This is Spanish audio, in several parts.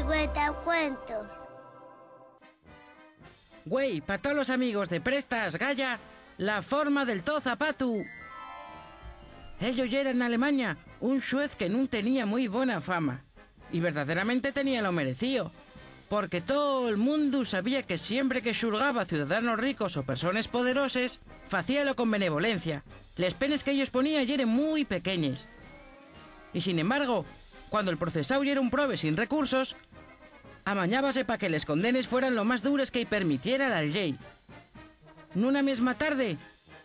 Cuentacuentos. Güey, para todos los amigos de Prestas, Gaya, la forma del to zapatu. Ellos ya eran en Alemania, un xuez que no tenía muy buena fama. Y verdaderamente tenía lo merecido. Porque todo el mundo sabía que siempre que xulgaba a ciudadanos ricos o personas poderosas, facíalo con benevolencia. Les penes que ellos ponían eran muy pequeñes. Y sin embargo, cuando el procesado era un prove sin recursos, amañábase para que les condenes fueran lo más duras que permitiera la ley. Nuna misma tarde,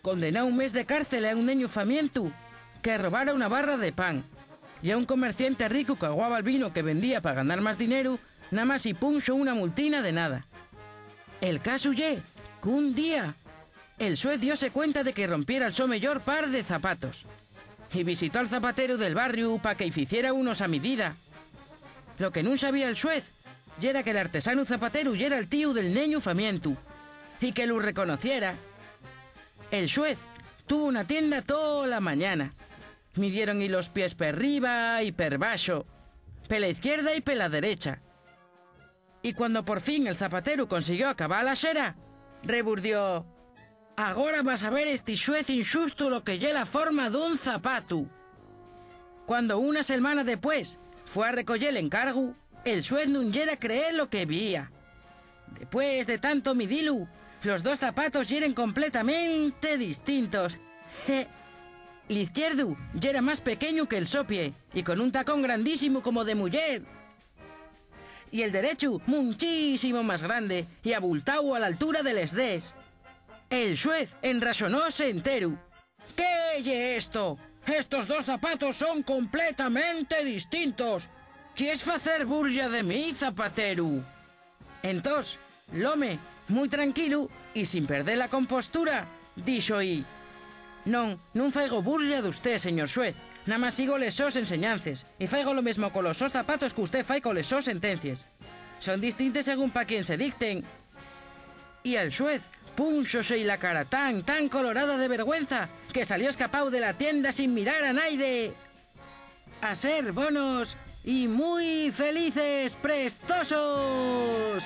condenó un mes de cárcel a un niño famiento que robara una barra de pan, y a un comerciante rico que aguaba el vino que vendía para ganar más dinero, nada más y punxo una multina de nada. El caso ye que un día el xuez diose cuenta de que rompiera el so mayor par de zapatos y visitó al zapatero del barrio para que hiciera unos a medida. Lo que no sabía el xuez era que el artesano zapatero era el tío del niño famiento y que lo reconociera. El xuez tuvo una tienda toda la mañana. Midieron y los pies per arriba y per baixo, pe la izquierda y pe la derecha. Y cuando por fin el zapatero consiguió acabar la xera, reburdió: «Agora vas a ver este xuez injusto lo que lle la forma d'un zapato». Cuando una semana después fue a recoger el encargo, el xuez nun yera creer lo que veía. Después de tanto midilu, los dos zapatos yeren completamente distintos. El izquierdo ya era más pequeño que el sopie y con un tacón grandísimo como de mujer. Y el derecho muchísimo más grande y abultado a la altura del esdés. El xuez enrasonóse entero. «¿Qué ye esto? Estos dos zapatos son completamente distintos. ¿Quieres facer burla de mí, zapatero?» Entonces, l'home, muy tranquilo y sin perder la compostura, dixo-y: «Non faigo burla de usted, señor xuez. Nada más sigo les sos enseñances y faigo lo mismo con los sos zapatos que usted fai con les sos sentencias. Son distintes según pa' quien se dicten». Y el xuez punxose y la cara tan colorada de vergüenza que salió escapado de la tienda sin mirar a naide. A ser bonos y muy felices prestosos.